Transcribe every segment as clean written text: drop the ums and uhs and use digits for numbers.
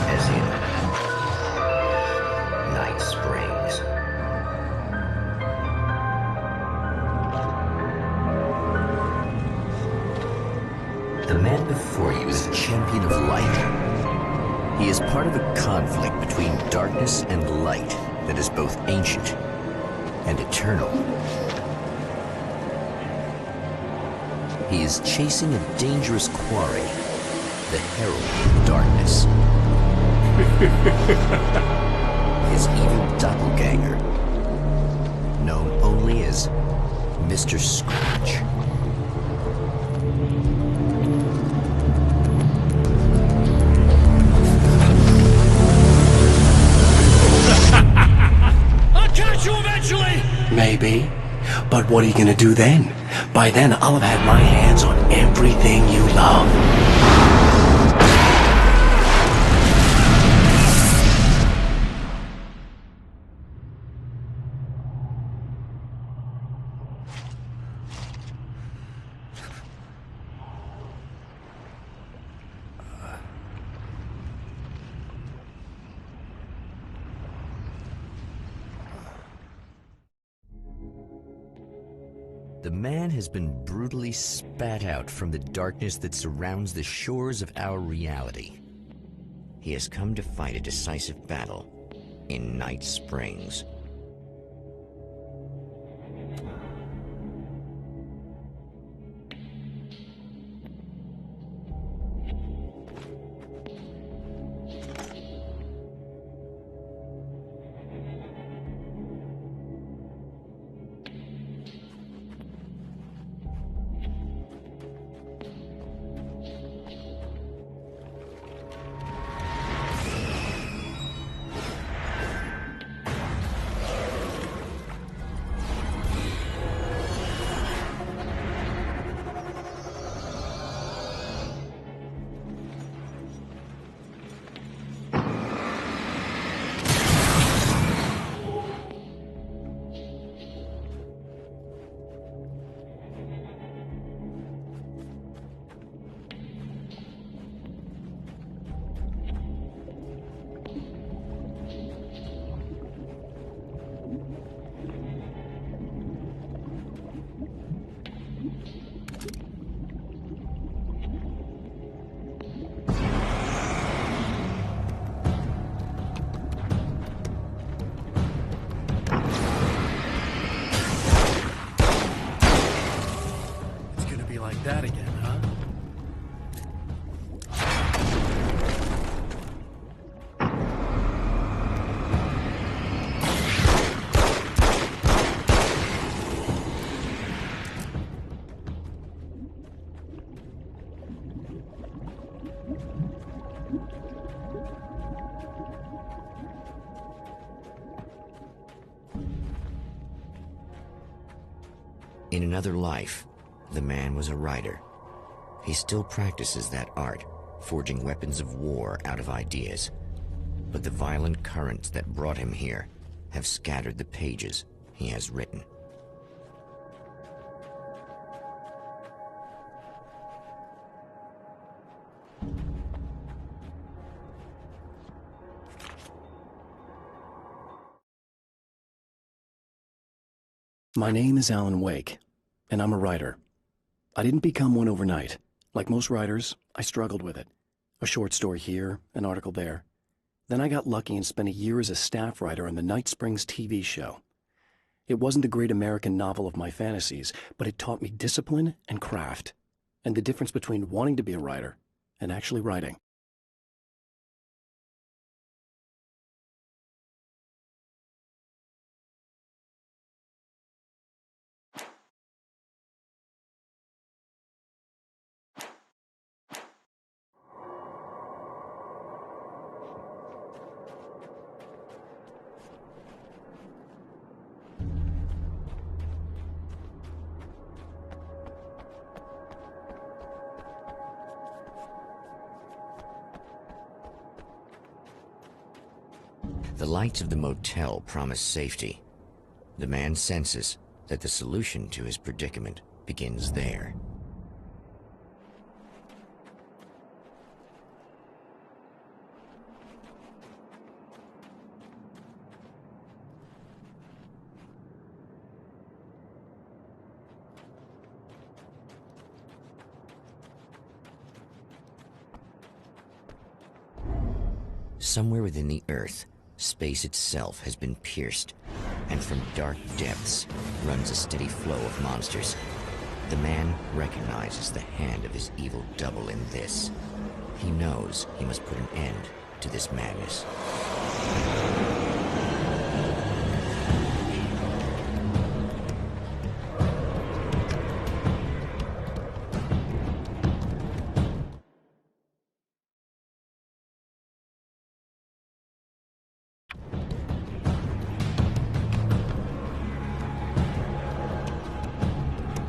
as in Night Springs. The man before you is a champion of light. He is part of a conflict between darkness and light that is both ancient and eternal. He is chasing a dangerous quarry, the Herald of Darkness. His evil doppelganger, known only as Mr. Scratch. I'll catch you eventually! Maybe. But what are you gonna do then? By then, I'll have had my hands on everything you love. The man has been brutally spat out from the darkness that surrounds the shores of our reality. He has come to fight a decisive battle in Night Springs. Like that again, huh? In another life, the man was a writer. He still practices that art, forging weapons of war out of ideas. But the violent currents that brought him here have scattered the pages he has written. My name is Alan Wake, and I'm a writer. I didn't become one overnight. Like most writers, I struggled with it. A short story here, an article there. Then I got lucky and spent a year as a staff writer on the Night Springs TV show. It wasn't the great American novel of my fantasies, but it taught me discipline and craft, and the difference between wanting to be a writer and actually writing. The lights of the motel promise safety. The man senses that the solution to his predicament begins there. Somewhere within the Earth, space itself has been pierced, and from dark depths runs a steady flow of monsters. The man recognizes the hand of his evil double in this. He knows he must put an end to this madness.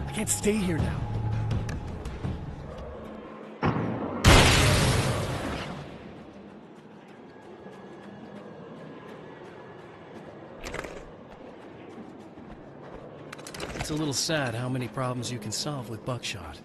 I can't stay here now. It's a little sad how many problems you can solve with buckshot.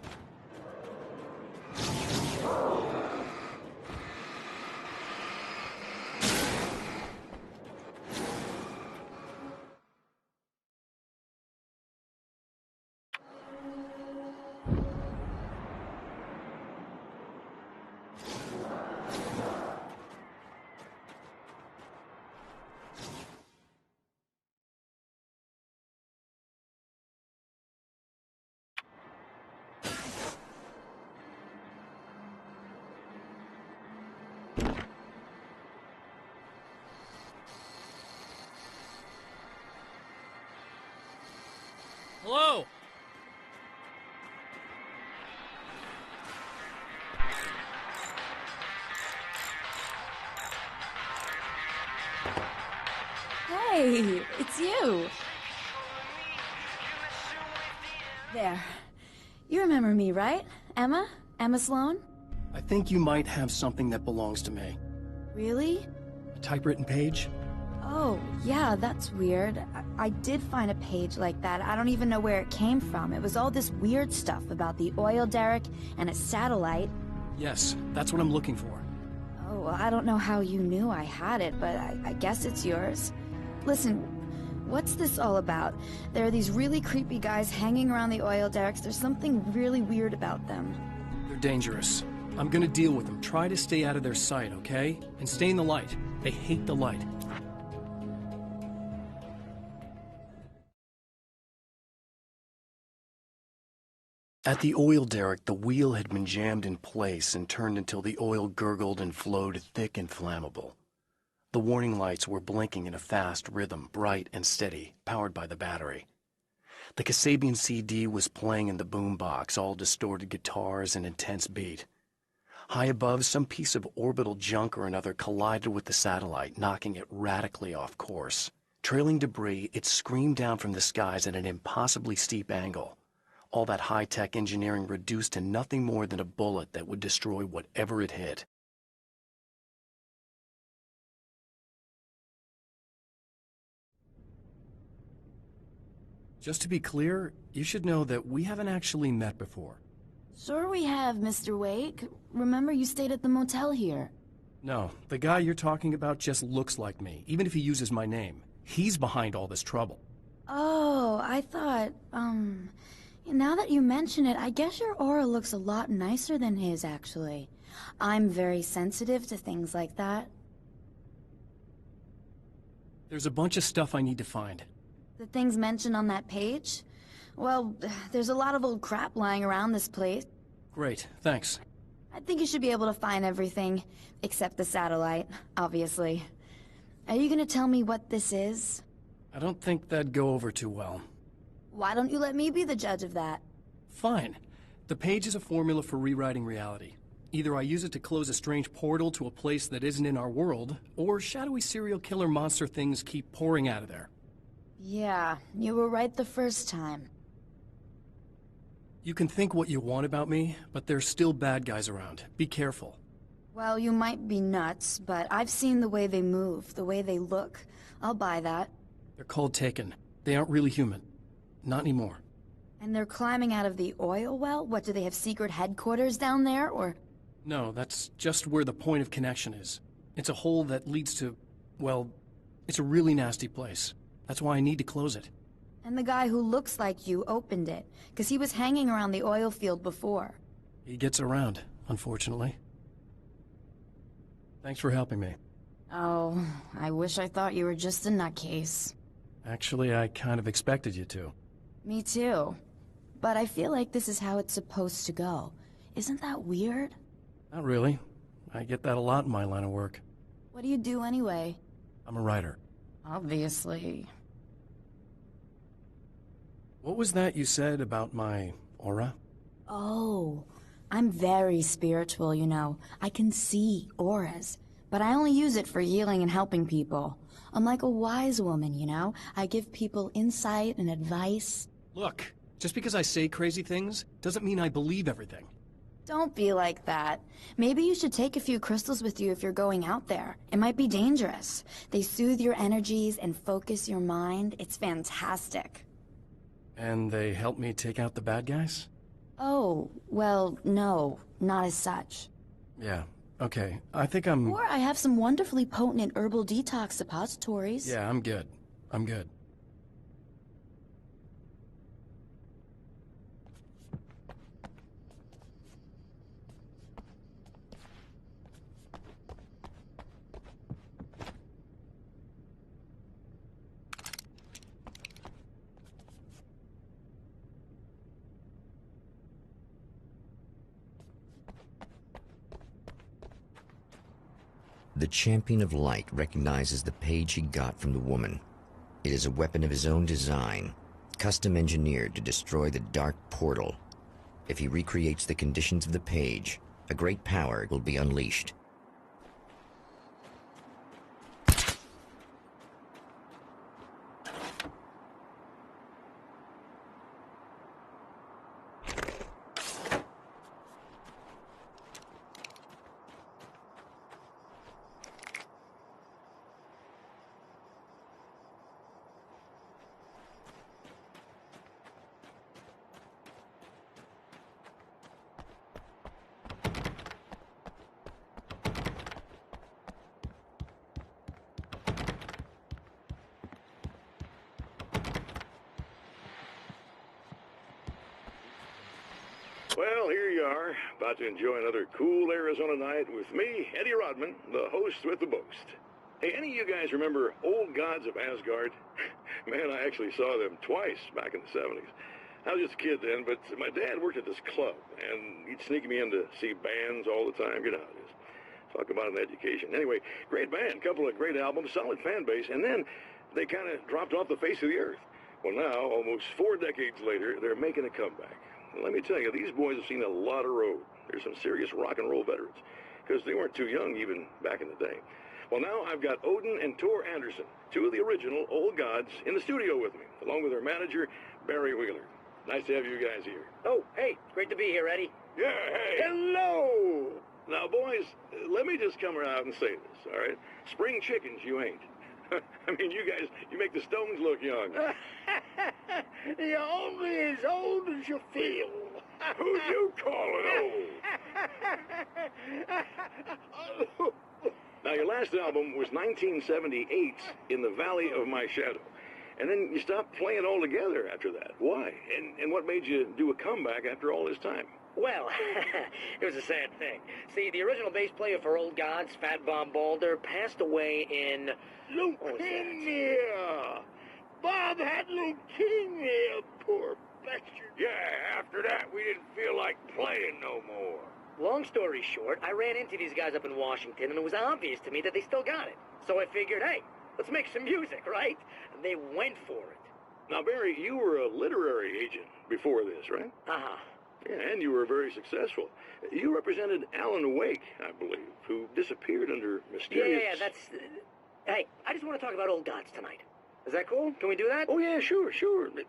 Hello? Hey, it's you. There. You remember me, right? Emma? Emma Sloan? I think you might have something that belongs to me. Really? A typewritten page? Oh, yeah, that's weird. I did find a page like that. I don't even know where it came from. It was all this weird stuff about the oil derrick and a satellite. Yes, that's what I'm looking for. Oh, well, I don't know how you knew I had it, but I guess it's yours. Listen, what's this all about? There are these really creepy guys hanging around the oil derricks. There's something really weird about them. They're dangerous. I'm gonna deal with them. Try to stay out of their sight, okay? And stay in the light. They hate the light. At the oil derrick, the wheel had been jammed in place and turned until the oil gurgled and flowed thick and flammable. The warning lights were blinking in a fast rhythm, bright and steady, powered by the battery. The Kasabian CD was playing in the boombox, all distorted guitars and intense beat. High above, some piece of orbital junk or another collided with the satellite, knocking it radically off course. Trailing debris, it screamed down from the skies at an impossibly steep angle. All that high-tech engineering reduced to nothing more than a bullet that would destroy whatever it hit. Just to be clear, you should know that we haven't actually met before. Sure we have, Mr. Wake. Remember you stayed at the motel here. No, the guy you're talking about just looks like me, even if he uses my name. He's behind all this trouble. Oh, I thought, now that you mention it, I guess your aura looks a lot nicer than his, actually. I'm very sensitive to things like that. There's a bunch of stuff I need to find. The things mentioned on that page? Well, there's a lot of old crap lying around this place. Great, thanks. I think you should be able to find everything, except the satellite, obviously. Are you gonna tell me what this is? I don't think that'd go over too well. Why don't you let me be the judge of that? Fine. The page is a formula for rewriting reality. Either I use it to close a strange portal to a place that isn't in our world, or shadowy serial killer monster things keep pouring out of there. Yeah, you were right the first time. You can think what you want about me, but there's still bad guys around. Be careful. Well, you might be nuts, but I've seen the way they move, the way they look. I'll buy that. They're called Taken. They aren't really human. Not anymore. And they're climbing out of the oil well? What, do they have secret headquarters down there, or...? No, that's just where the point of connection is. It's a hole that leads to... well, it's a really nasty place. That's why I need to close it. And the guy who looks like you opened it, because he was hanging around the oil field before. He gets around, unfortunately. Thanks for helping me. Oh, I wish I thought you were just a nutcase. Actually, I kind of expected you to. Me too. But I feel like this is how it's supposed to go. Isn't that weird? Not really. I get that a lot in my line of work. What do you do anyway? I'm a writer. Obviously. What was that you said about my aura? Oh, I'm very spiritual, you know. I can see auras, but I only use it for healing and helping people. I'm like a wise woman, you know? I give people insight and advice. Look, just because I say crazy things doesn't mean I believe everything. Don't be like that. Maybe you should take a few crystals with you if you're going out there. It might be dangerous. They soothe your energies and focus your mind. It's fantastic. And they help me take out the bad guys? Oh, well, no, not as such. Yeah, okay. I think I'm... Or I have some wonderfully potent herbal detox suppositories. Yeah, I'm good. I'm good. The Champion of Light recognizes the page he got from the woman. It is a weapon of his own design, custom engineered to destroy the Dark Portal. If he recreates the conditions of the page, a great power will be unleashed. Well, here you are, about to enjoy another cool Arizona night with me, Eddie Rodman, the host with the boast. Hey, any of you guys remember Old Gods of Asgard? Man, I actually saw them twice back in the 70s. I was just a kid then, but my dad worked at this club, and he'd sneak me in to see bands all the time. You know how it is. Talk about an education. Anyway, great band, couple of great albums, solid fan base, and then they kind of dropped off the face of the earth. Well, now, almost 4 decades later, they're making a comeback. Let me tell you, these boys have seen a lot of road. There's some serious rock and roll veterans, because they weren't too young even back in the day. Well, now I've got Odin and Tor Anderson, 2 of the original Old Gods, in the studio with me, along with their manager, Barry Wheeler. Nice to have you guys here. Oh, hey, great to be here, Eddie. Yeah, hey. Hello! Now, boys, let me just come out and say this, all right? Spring chickens, you ain't. I mean, you guys, you make the Stones look young. You're only as old as you feel. Who you calling old? Now, your last album was 1978's In the Valley of My Shadow. And then you stopped playing altogether after that. Why? And what made you do a comeback after all this time? Well, it was a sad thing. See, the original bass player for Old Gods, Fat Bob Balder, passed away in... Leukemia! Bob had leukemia, poor bastard. Yeah, after that, we didn't feel like playing no more. Long story short, I ran into these guys up in Washington, and it was obvious to me that they still got it. So I figured, hey, let's make some music, right? And they went for it. Now, Barry, you were a literary agent before this, right? Uh-huh. Yeah, and you were very successful. You represented Alan Wake, I believe, who disappeared under mysterious... Yeah, that's... Hey, I just want to talk about Old Gods tonight. Is that cool? Can we do that? Oh, yeah, sure.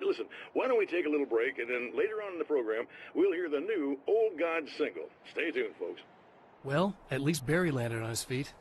Listen, why don't we take a little break, and then later on in the program, we'll hear the new Old Gods single. Stay tuned, folks. Well, at least Barry landed on his feet.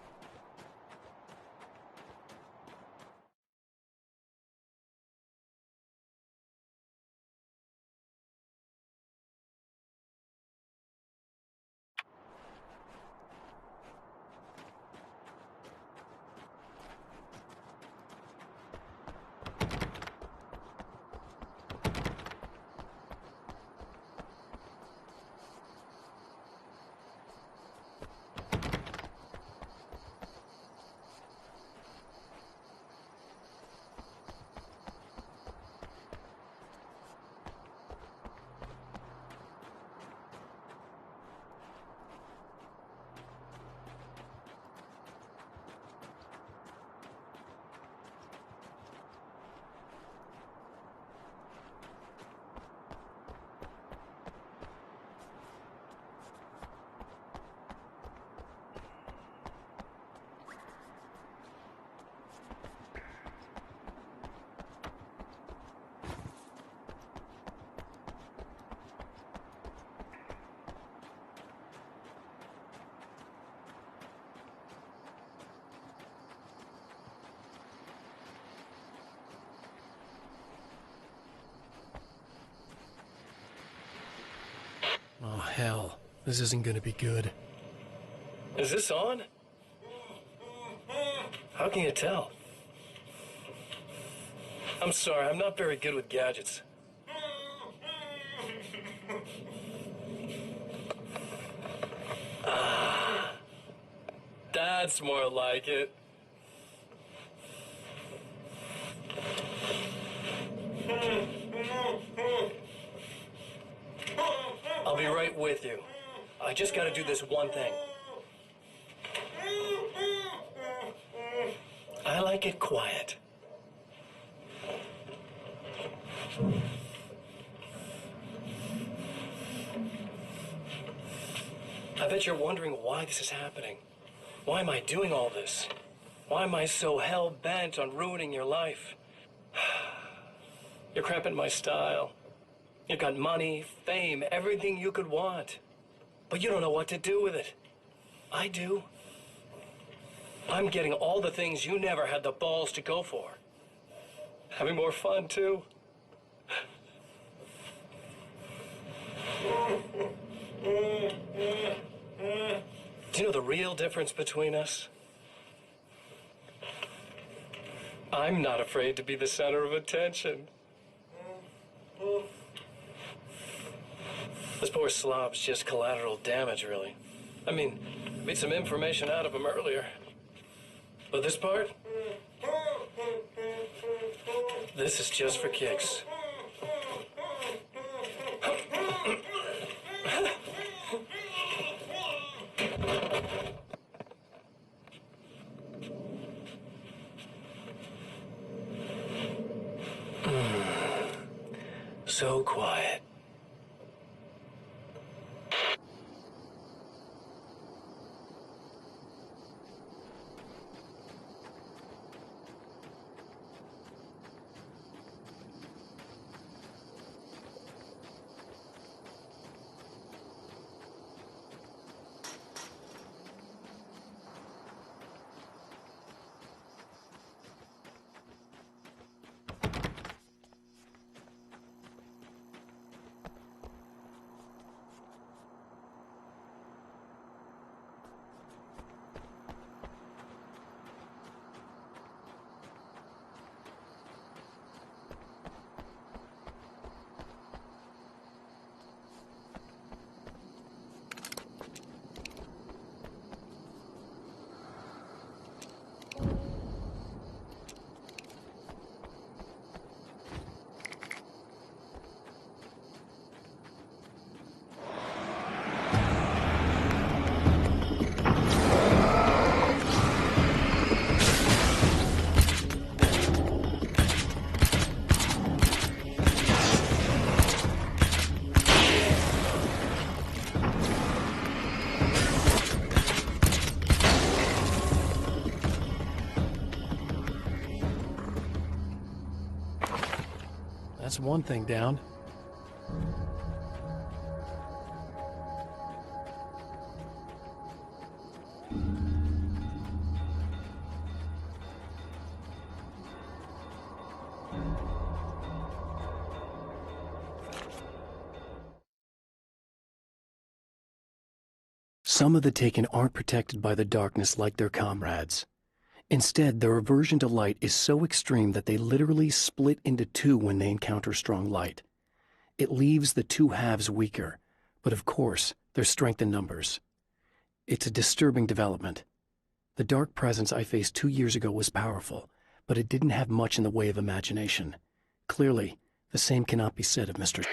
hell. This isn't gonna be good. Is this on? How can you tell? I'm sorry, I'm not very good with gadgets. That's more like it. I'll be right with you. I just gotta do this one thing. I like it quiet. I bet you're wondering why this is happening. Why am I doing all this? Why am I so hell-bent on ruining your life? You're cramping my style. You've got money, fame, everything you could want. But you don't know what to do with it. I do. I'm getting all the things you never had the balls to go for. Having more fun, too. Do you know the real difference between us? I'm not afraid to be the center of attention. This poor slob's just collateral damage, really. I mean, I beat some information out of him earlier. But this part? This is just for kicks. So quiet. That's one thing down. Some of the Taken aren't protected by the darkness like their comrades. Instead, their aversion to light is so extreme that they literally split into two when they encounter strong light. It leaves the two halves weaker, but of course, there's strength in numbers. It's a disturbing development. The dark presence I faced 2 years ago was powerful, but it didn't have much in the way of imagination. Clearly, the same cannot be said of Mr.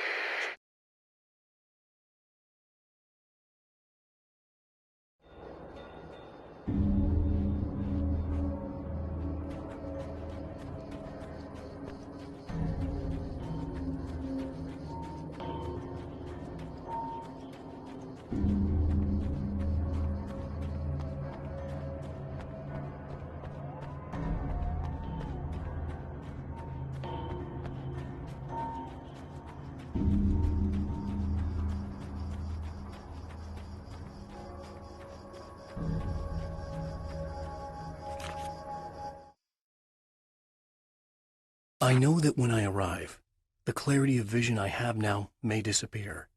I know that when I arrive, the clarity of vision I have now may disappear.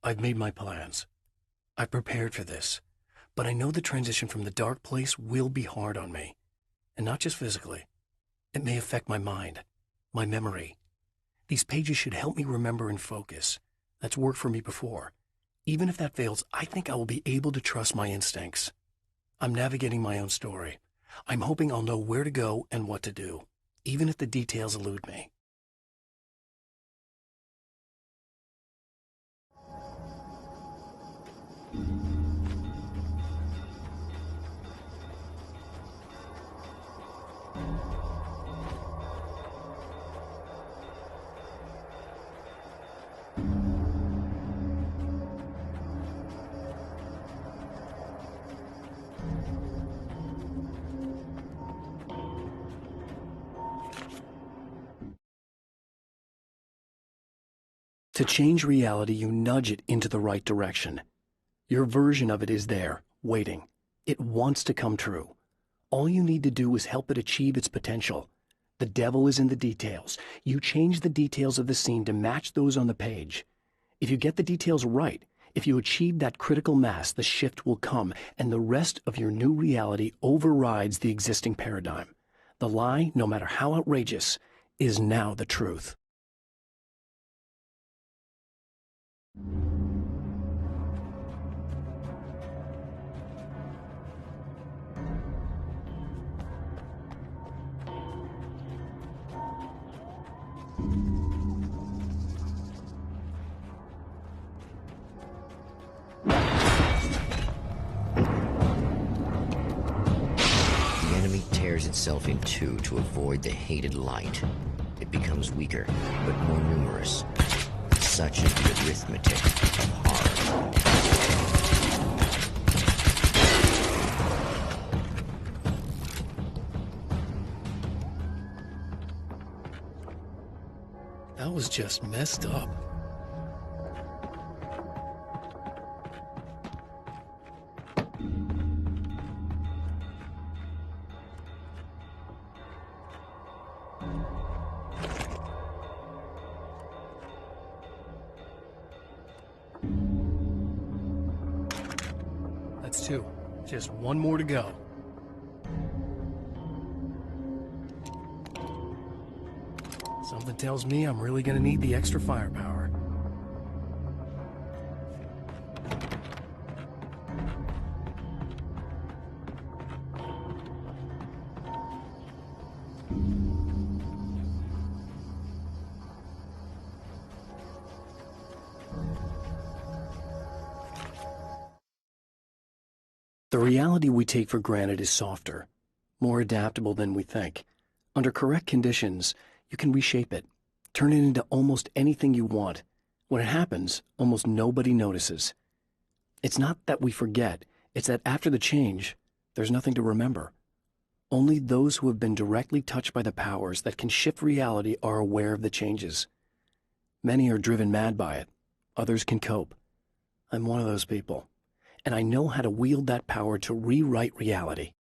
I've made my plans. I've prepared for this. But I know the transition from the dark place will be hard on me. And not just physically. It may affect my mind, my memory. These pages should help me remember and focus. That's worked for me before. Even if that fails, I think I will be able to trust my instincts. I'm navigating my own story. I'm hoping I'll know where to go and what to do, even if the details elude me. To change reality, you nudge it into the right direction. Your version of it is there, waiting. It wants to come true. All you need to do is help it achieve its potential. The devil is in the details. You change the details of the scene to match those on the page. If you get the details right, if you achieve that critical mass, the shift will come, and the rest of your new reality overrides the existing paradigm. The lie, no matter how outrageous, is now the truth. The enemy tears itself in two to avoid the hated light. It becomes weaker, but more numerous. Such is the arithmetic of horror. That was just messed up. That's two. Just one more to go. Something tells me I'm really gonna need the extra firepower. The reality we take for granted is softer, more adaptable than we think. Under correct conditions, you can reshape it, turn it into almost anything you want. When it happens, almost nobody notices. It's not that we forget, it's that after the change, there's nothing to remember. Only those who have been directly touched by the powers that can shift reality are aware of the changes. Many are driven mad by it. Others can cope. I'm one of those people. And I know how to wield that power to rewrite reality.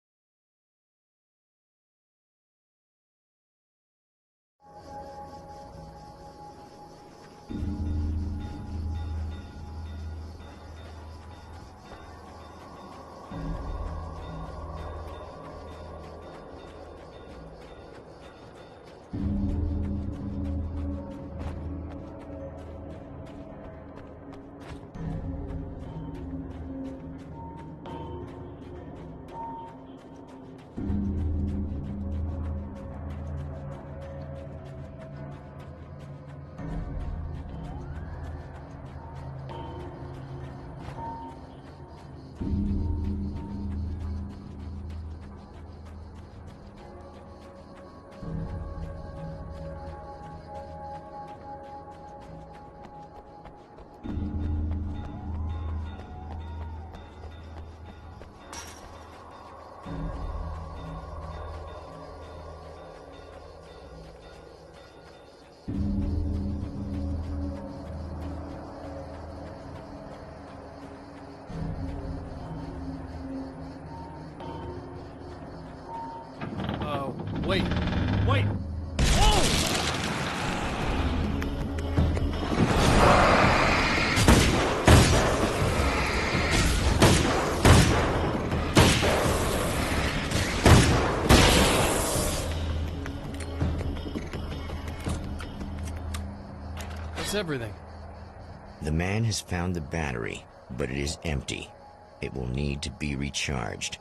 Wait. Wait! Whoa! That's everything. The man has found the battery, but it is empty. It will need to be recharged.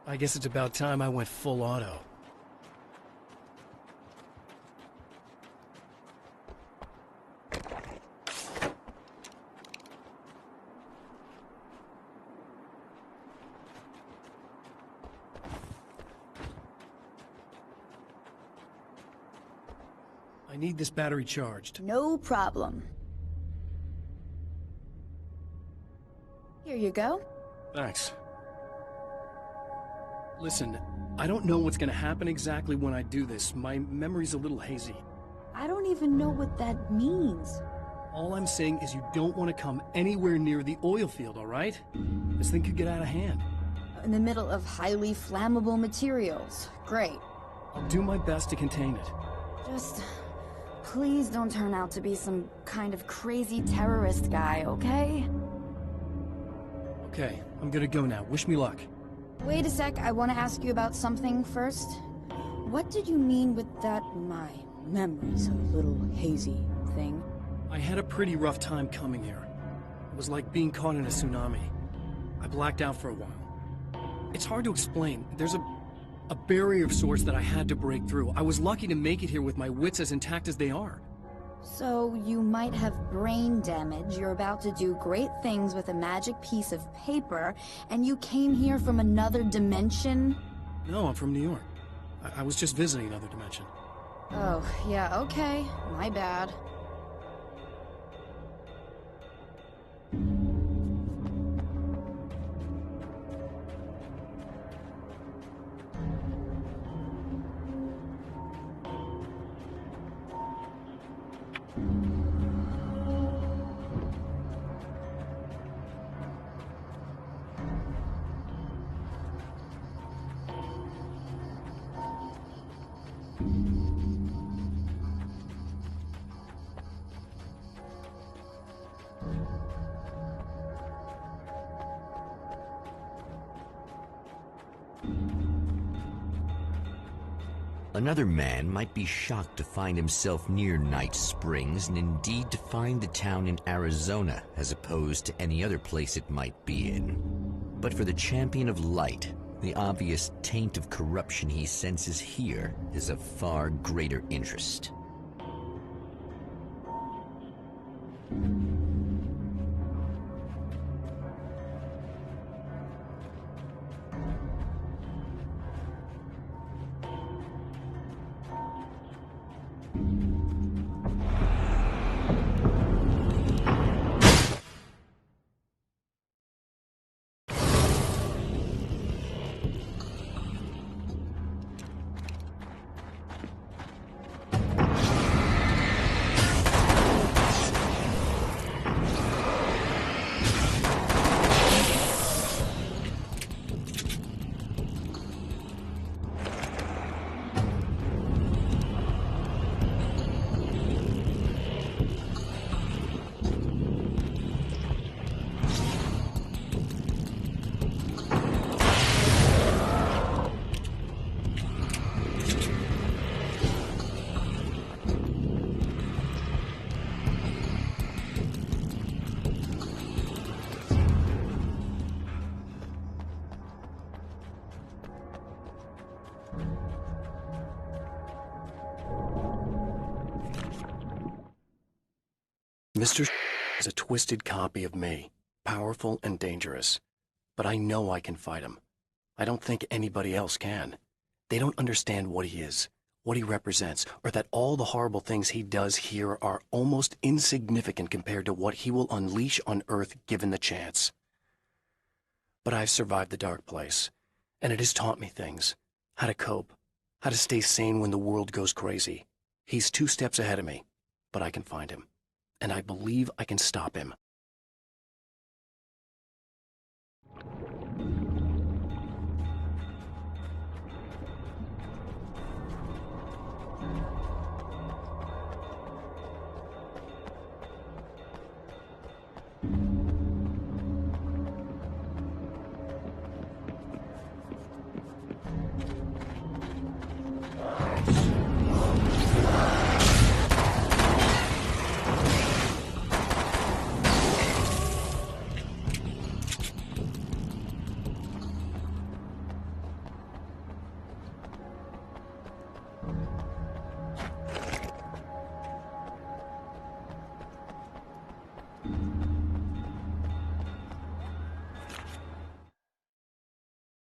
I guess it's about time I went full auto. I need this battery charged. No problem. Here you go. Thanks. Listen, I don't know what's gonna happen exactly when I do this. My memory's a little hazy. I don't even know what that means. All I'm saying is you don't want to come anywhere near the oil field, all right? This thing could get out of hand. In the middle of highly flammable materials. Great. I'll do my best to contain it. Just... please don't turn out to be some kind of crazy terrorist guy, okay? Okay, I'm gonna go now. Wish me luck. Wait a sec, I want to ask you about something first. What did you mean with that, my memory's a little hazy thing? I had a pretty rough time coming here. It was like being caught in a tsunami. I blacked out for a while. It's hard to explain. There's a barrier of sorts that I had to break through. I was lucky to make it here with my wits as intact as they are. So, you might have brain damage, you're about to do great things with a magic piece of paper, and you came here from another dimension? No, I'm from New York. I was just visiting another dimension. Oh, yeah, okay. My bad. Another man might be shocked to find himself near Night Springs, and indeed to find the town in Arizona as opposed to any other place it might be in. But for the Champion of Light, the obvious taint of corruption he senses here is of far greater interest. Mr. is a twisted copy of me, powerful and dangerous. But I know I can fight him. I don't think anybody else can. They don't understand what he is, what he represents, or that all the horrible things he does here are almost insignificant compared to what he will unleash on Earth given the chance. But I've survived the dark place, and it has taught me things. How to cope, how to stay sane when the world goes crazy. He's 2 steps ahead of me, but I can find him. And I believe I can stop him.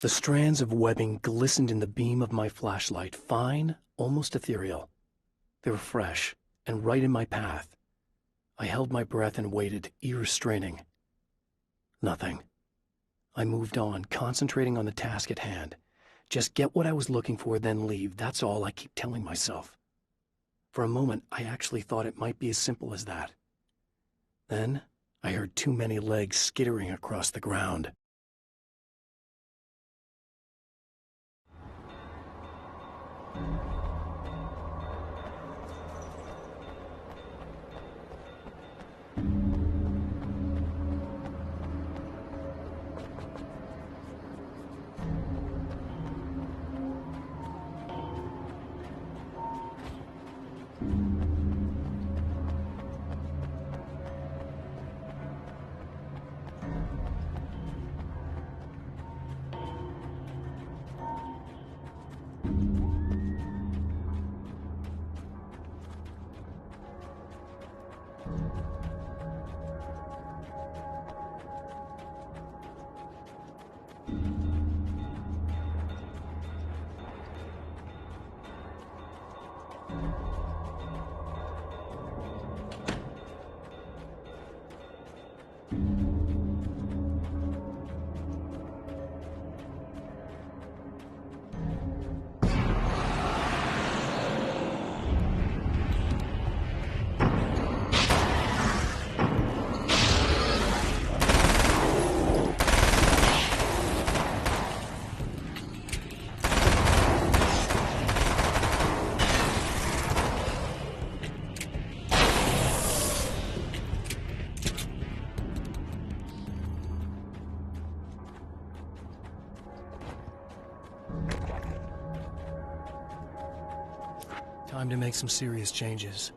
The strands of webbing glistened in the beam of my flashlight, fine, almost ethereal. They were fresh, and right in my path. I held my breath and waited, ears straining. Nothing. I moved on, concentrating on the task at hand. Just get what I was looking for, then leave. That's all I keep telling myself. For a moment, I actually thought it might be as simple as that. Then, I heard too many legs skittering across the ground. Time to make some serious changes.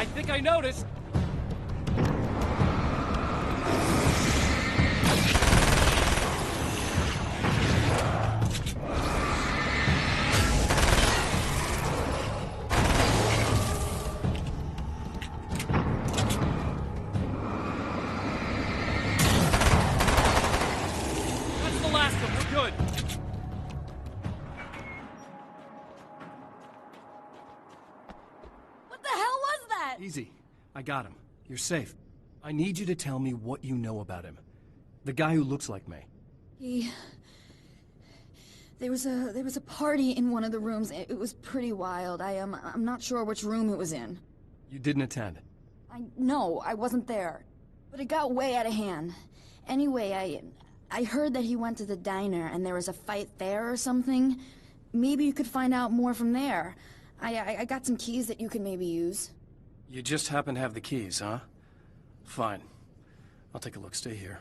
I think I noticed. That's the last of them. We're good. What the hell was that? Easy. I got him. You're safe. I need you to tell me what you know about him. The guy who looks like me. There was a party in one of the rooms. It was pretty wild. I'm not sure which room it was in. You didn't attend. No, I wasn't there. But it got way out of hand. Anyway, I heard that he went to the diner and there was a fight there or something. Maybe you could find out more from there. I got some keys that you could maybe use. You just happen to have the keys, huh? Fine. I'll take a look. Stay here.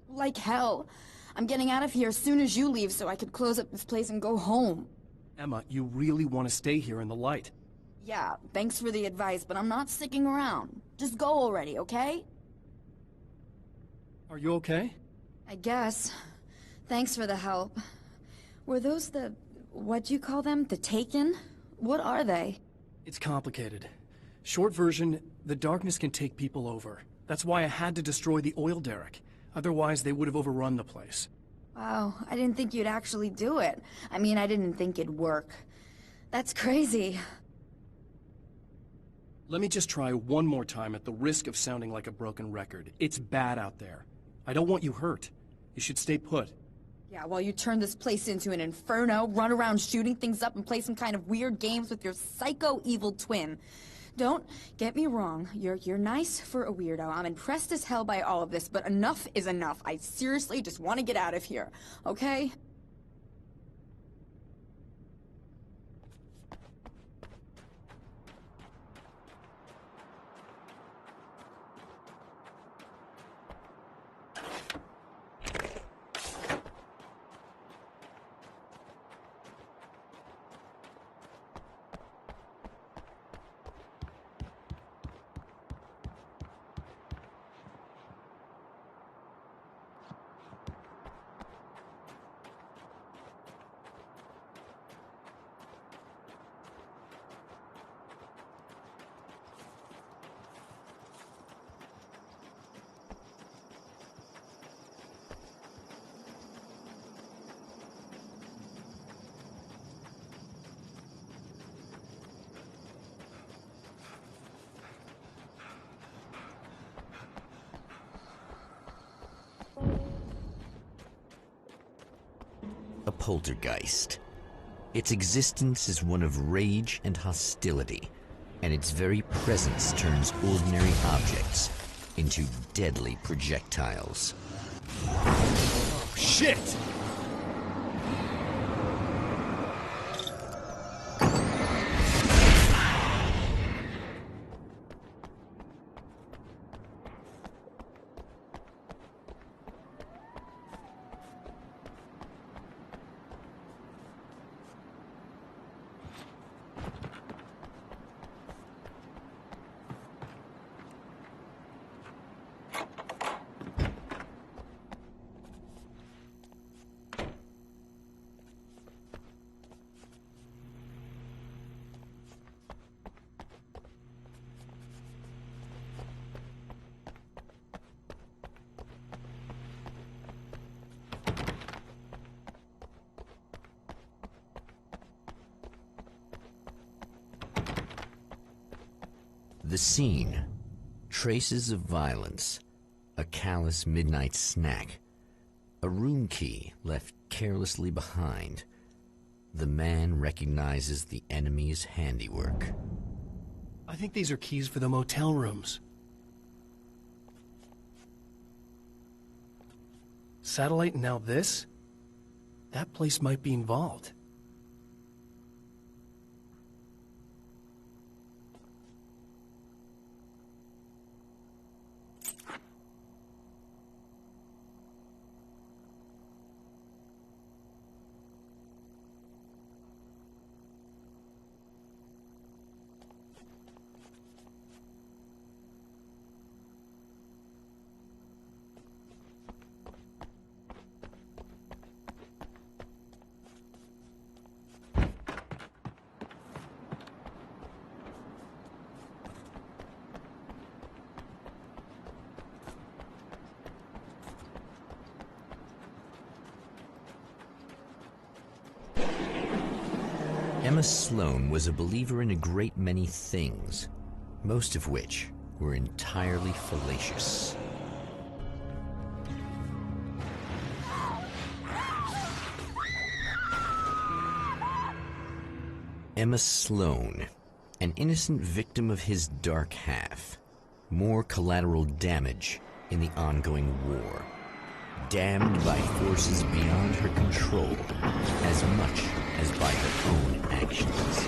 Like hell. I'm getting out of here as soon as you leave so I could close up this place and go home. Emma, you really want to stay here in the light. Yeah, thanks for the advice, but I'm not sticking around. Just go already, okay? Are you okay? I guess. Thanks for the help. Were those what'd you call them? The Taken? What are they? It's complicated. Short version, the darkness can take people over. That's why I had to destroy the oil derrick. Otherwise, they would have overrun the place. Wow, I didn't think you'd actually do it. I mean, I didn't think it'd work. That's crazy. Let me just try one more time at the risk of sounding like a broken record. It's bad out there. I don't want you hurt. You should stay put. Yeah, while you turn this place into an inferno, run around shooting things up and play some kind of weird games with your psycho evil twin. Don't get me wrong, you're nice for a weirdo. I'm impressed as hell by all of this, but enough is enough. I seriously just want to get out of here, okay? A poltergeist. Its existence is one of rage and hostility, and its very presence turns ordinary objects into deadly projectiles. Shit! The scene. Traces of violence. A callous midnight snack. A room key left carelessly behind. The man recognizes the enemy's handiwork. I think these are keys for the motel rooms. Satellite and now this? That place might be involved. Emma Sloan was a believer in a great many things, most of which were entirely fallacious. Emma Sloan, an innocent victim of his dark half. More collateral damage in the ongoing war. Damned by forces beyond her control, as much as by her own actions.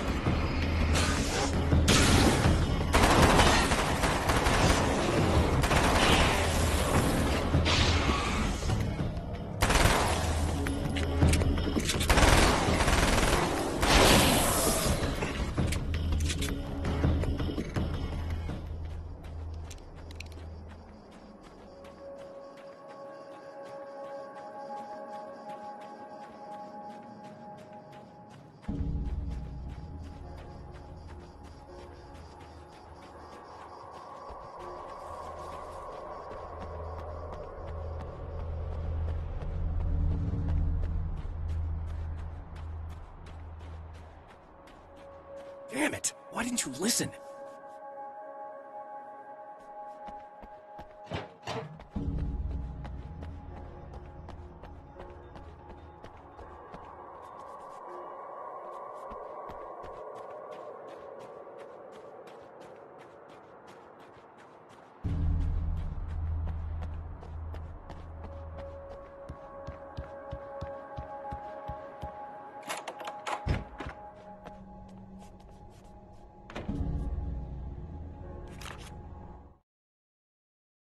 Damn it! Why didn't you listen?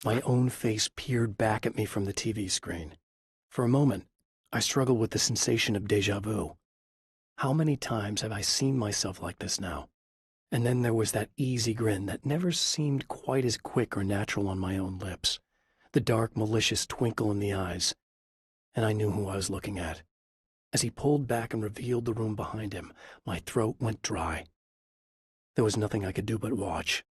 My own face peered back at me from the TV screen. For a moment, I struggled with the sensation of déjà vu. How many times have I seen myself like this now? And then there was that easy grin that never seemed quite as quick or natural on my own lips. The dark, malicious twinkle in the eyes. And I knew who I was looking at. As he pulled back and revealed the room behind him, my throat went dry. There was nothing I could do but watch.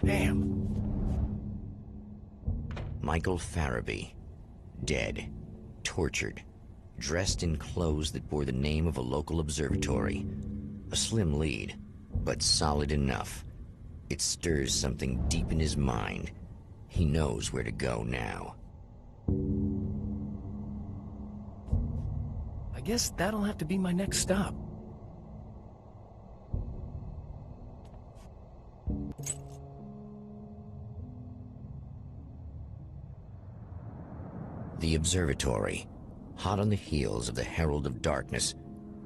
Damn. Michael Farabee, dead, tortured, dressed in clothes that bore the name of a local observatory. A slim lead, but solid enough. It stirs something deep in his mind. He knows where to go now. I guess that'll have to be my next stop. The observatory. Hot on the heels of the Herald of Darkness,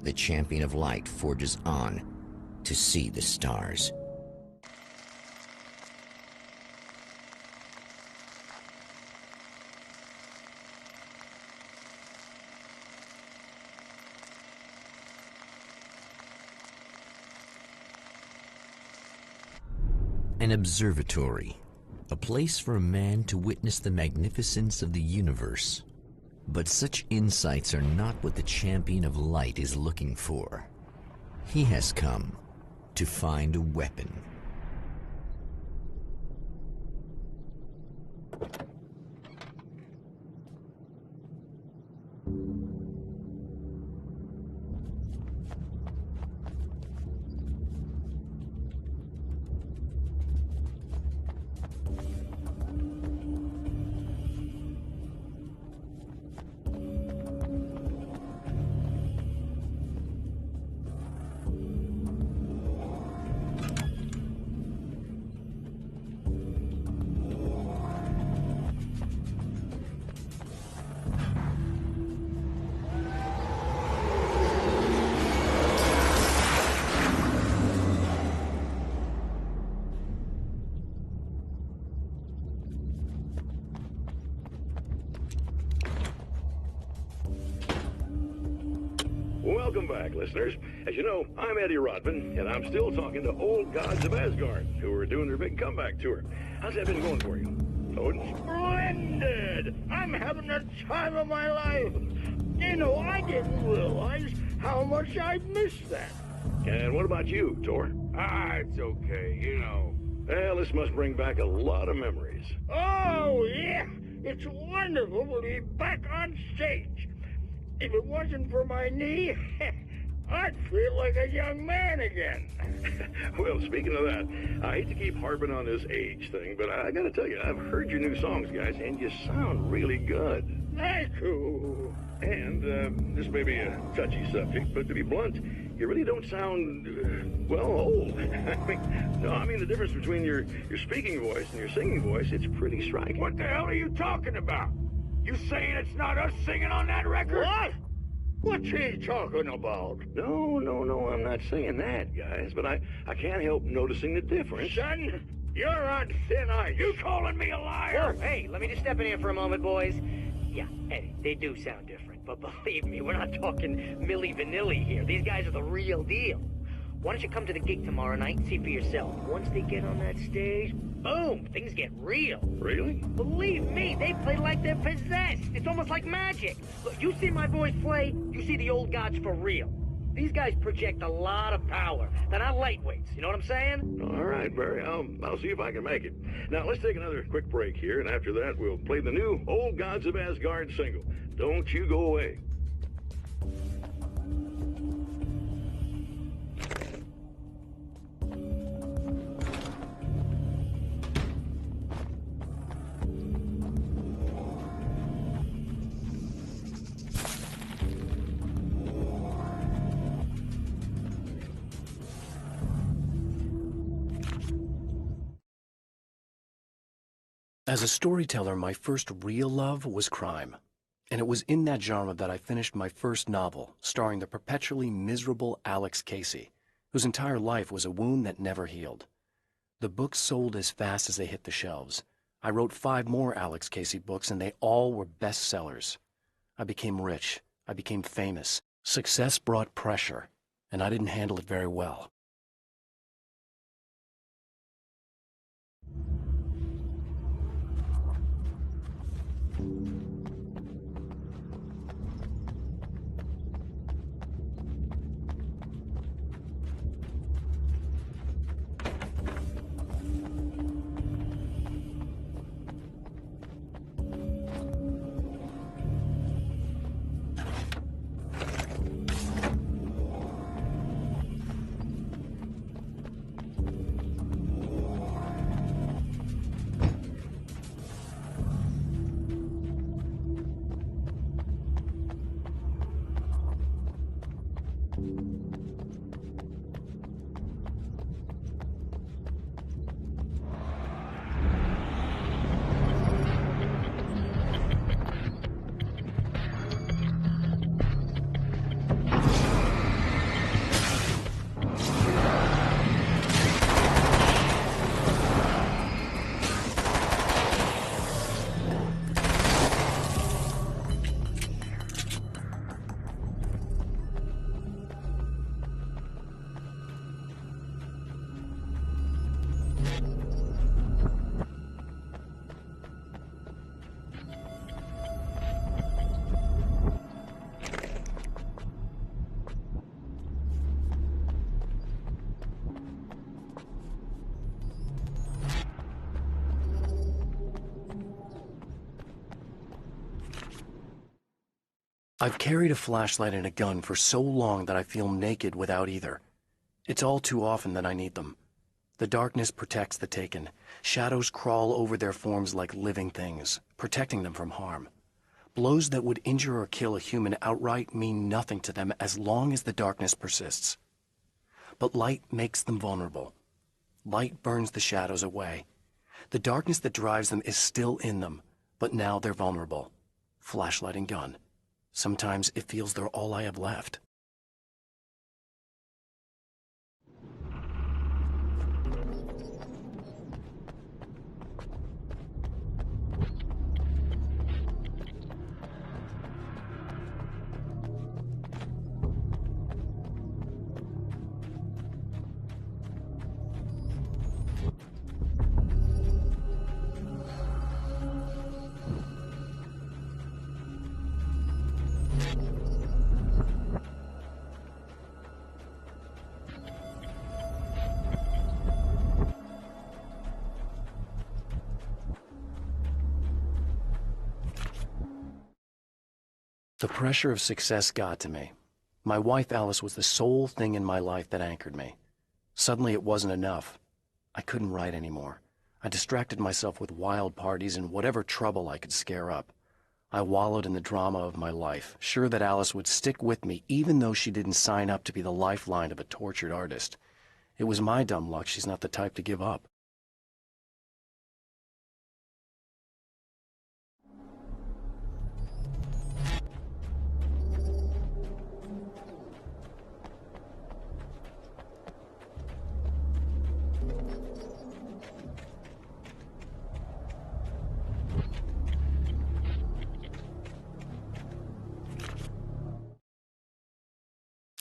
the Champion of Light forges on to see the stars. An observatory. A place for a man to witness the magnificence of the universe. But such insights are not what the Champion of Light is looking for. He has come to find a weapon. welcome back, listeners. As you know, I'm Eddie Rodman, and I'm still talking to old gods of Asgard, who are doing their big comeback tour. How's that been going for you? Odin? Splendid! I'm having the time of my life. You know, I didn't realize how much I'd missed that. And what about you, Thor? It's okay, you know. Well, this must bring back a lot of memories. Oh, yeah. It's wonderful to be back on stage. If it wasn't for my knee, I'd feel like a young man again. Well, speaking of that, I hate to keep harping on this age thing, but I gotta tell you, I've heard your new songs, guys, and you sound really good. Thank you. And this may be a touchy subject, but to be blunt, you really don't sound, well, old. I mean, the difference between your speaking voice and your singing voice, it's pretty striking. What the hell are you talking about? You saying it's not us singing on that record? What? What's he talking about? No, I'm not saying that, guys, but I can't help noticing the difference. Son, you're on thin ice. You calling me a liar? Whoa, hey, let me just step in here for a moment, boys. Yeah, Eddie, they do sound different, but believe me, we're not talking Milli Vanilli here. These guys are the real deal. Why don't you come to the gig tomorrow night and see for yourself? Once they get on that stage, boom, things get real. Really? Believe me, they play like they're possessed. It's almost like magic. Look, you see my boys play, you see the old gods for real. These guys project a lot of power. They're not lightweights, you know what I'm saying? All right, Barry, I'll see if I can make it. Now, let's take another quick break here, and after that, we'll play the new Old Gods of Asgard single. Don't you go away. As a storyteller, my first real love was crime. And it was in that genre that I finished my first novel, starring the perpetually miserable Alex Casey, whose entire life was a wound that never healed. The books sold as fast as they hit the shelves. I wrote 5 more Alex Casey books, and they all were bestsellers. I became rich. I became famous. Success brought pressure, and I didn't handle it very well. I've carried a flashlight and a gun for so long that I feel naked without either. It's all too often that I need them. The darkness protects the taken. Shadows crawl over their forms like living things, protecting them from harm. Blows that would injure or kill a human outright mean nothing to them as long as the darkness persists. But light makes them vulnerable. Light burns the shadows away. The darkness that drives them is still in them, but now they're vulnerable. Flashlight and gun. Sometimes it feels they're all I have left. The pressure of success got to me. My wife Alice was the sole thing in my life that anchored me. Suddenly it wasn't enough. I couldn't write anymore. I distracted myself with wild parties and whatever trouble I could scare up. I wallowed in the drama of my life, sure that Alice would stick with me even though she didn't sign up to be the lifeline of a tortured artist. It was my dumb luck she's not the type to give up.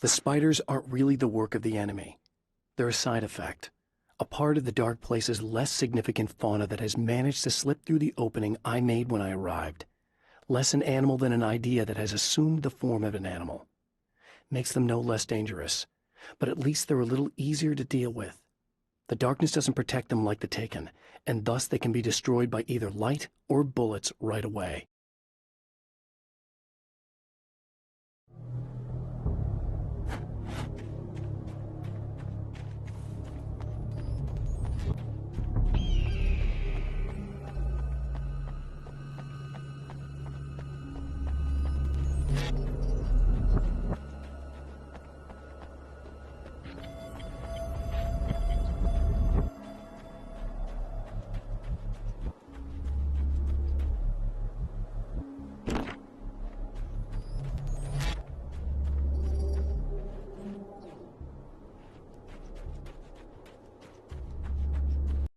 The spiders aren't really the work of the enemy. They're a side effect, a part of the Dark Place's less significant fauna that has managed to slip through the opening I made when I arrived. Less an animal than an idea that has assumed the form of an animal. Makes them no less dangerous, but at least they're a little easier to deal with. The darkness doesn't protect them like the Taken, and thus they can be destroyed by either light or bullets right away.